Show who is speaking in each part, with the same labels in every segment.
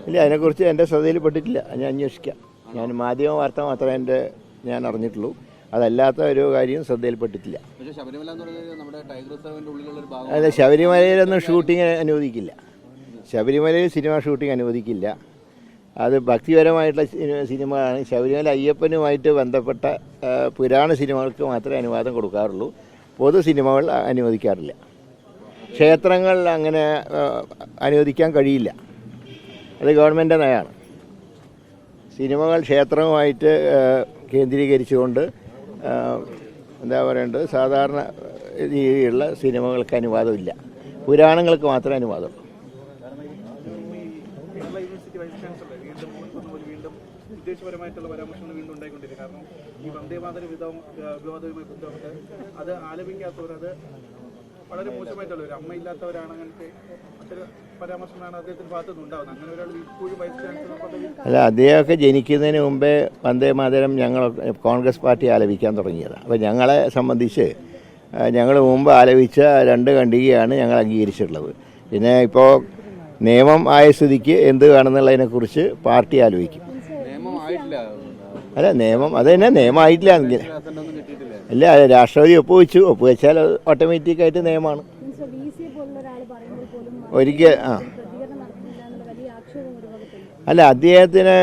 Speaker 1: ഇല്ല, അതിനെക്കുറിച്ച് എൻ്റെ ശ്രദ്ധയിൽപ്പെട്ടിട്ടില്ല. ഞാൻ അന്വേഷിക്കാം. ഞാൻ മാധ്യമ വാർത്ത മാത്രമേ ഞാൻ അറിഞ്ഞിട്ടുള്ളൂ. അതല്ലാത്ത ഒരു കാര്യം ശ്രദ്ധയിൽപ്പെട്ടിട്ടില്ല. അല്ല, ശബരിമലയിലൊന്നും ഷൂട്ടിങ് അനുവദിക്കില്ല. ശബരിമലയിൽ സിനിമ ഷൂട്ടിംഗ് അനുവദിക്കില്ല. അത് ഭക്തിപരമായിട്ടുള്ള സിനിമകളാണ്. ശബരിമല അയ്യപ്പനുമായിട്ട് ബന്ധപ്പെട്ട പുരാണ സിനിമകൾക്ക് മാത്രമേ അനുവാദം കൊടുക്കാറുള്ളൂ. പൊതു സിനിമകൾ അനുവദിക്കാറില്ല. ക്ഷേത്രങ്ങൾ അങ്ങനെ അനുവദിക്കാൻ കഴിയില്ല. അത് ഗവൺമെൻറ് നയമാണ്. സിനിമകൾ ക്ഷേത്രവുമായിട്ട് കേന്ദ്രീകരിച്ചുകൊണ്ട് എന്താ പറയേണ്ടത്, സാധാരണ രീതിയിലുള്ള സിനിമകൾക്ക് അനുവാദമില്ല. പുരാണങ്ങൾക്ക് മാത്രമേ അനുവാദമുള്ളൂ.
Speaker 2: ഉദ്ദേശപരമായിട്ടുള്ള പരാമർശങ്ങൾ വീണ്ടും ഉണ്ടായിക്കൊണ്ടിരിക്കുക. കാരണം ഈ വന്ദേമാതര വിവാദവുമായി ബന്ധപ്പെട്ട് അത് ആലപിക്കാത്തവർ, അത് വളരെ മോശമായിട്ടുള്ള ഒരു അമ്മയില്ലാത്തവരാണ്, അങ്ങനത്തെ മറ്റൊരു പരാമർശമാണ് അദ്ദേഹത്തിന്റെ ഭാഗത്തുനിന്ന് ഉണ്ടാകുന്നത്. അങ്ങനെ ഒരാൾ ഇപ്പോഴും വൈസ് ചാൻസലർ പദവി.
Speaker 1: അല്ല, അദ്ദേഹമൊക്കെ ജനിക്കുന്നതിന് മുമ്പേ വന്ദേമാതരം ഞങ്ങൾ കോൺഗ്രസ് പാർട്ടി ആലപിക്കാൻ തുടങ്ങിയതാണ്. അപ്പോൾ ഞങ്ങളെ സംബന്ധിച്ച് ഞങ്ങൾ മുമ്പ് ആലപിച്ച 2 ഖണ്ഡികയാണ് ഞങ്ങൾ അംഗീകരിച്ചിട്ടുള്ളത്. പിന്നെ ഇപ്പോൾ നിയമം ആയ സ്ഥിതിക്ക് എന്ത് വേണമെന്നുള്ളതിനെക്കുറിച്ച് പാർട്ടി ആലോചിക്കും. അല്ല, നിയമം അത് തന്നെ, നിയമമായിട്ടില്ല. അല്ല, രാഷ്ട്രപതി ഒപ്പുവെച്ചാൽ ഓട്ടോമാറ്റിക്കായിട്ട് നിയമമാണ്. ഒരിക്കൽ അല്ല, അദ്ദേഹത്തിന്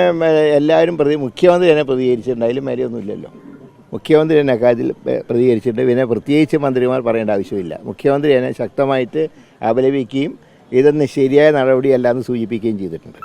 Speaker 1: എല്ലാവരും മുഖ്യമന്ത്രി തന്നെ പ്രതികരിച്ചിട്ടുണ്ട്. അതിലും മേലെയൊന്നുമില്ലല്ലോ. മുഖ്യമന്ത്രി തന്നെ കാര്യത്തിൽ പ്രതികരിച്ചിട്ടുണ്ട്. പിന്നെ പ്രത്യേകിച്ച് മന്ത്രിമാർ പറയേണ്ട ആവശ്യമില്ല. മുഖ്യമന്ത്രി തന്നെ ശക്തമായിട്ട് അപലപിക്കുകയും ഇതൊന്നും ശരിയായ നടപടിയല്ല എന്ന് സൂചിപ്പിക്കുകയും ചെയ്തിട്ടുണ്ട്.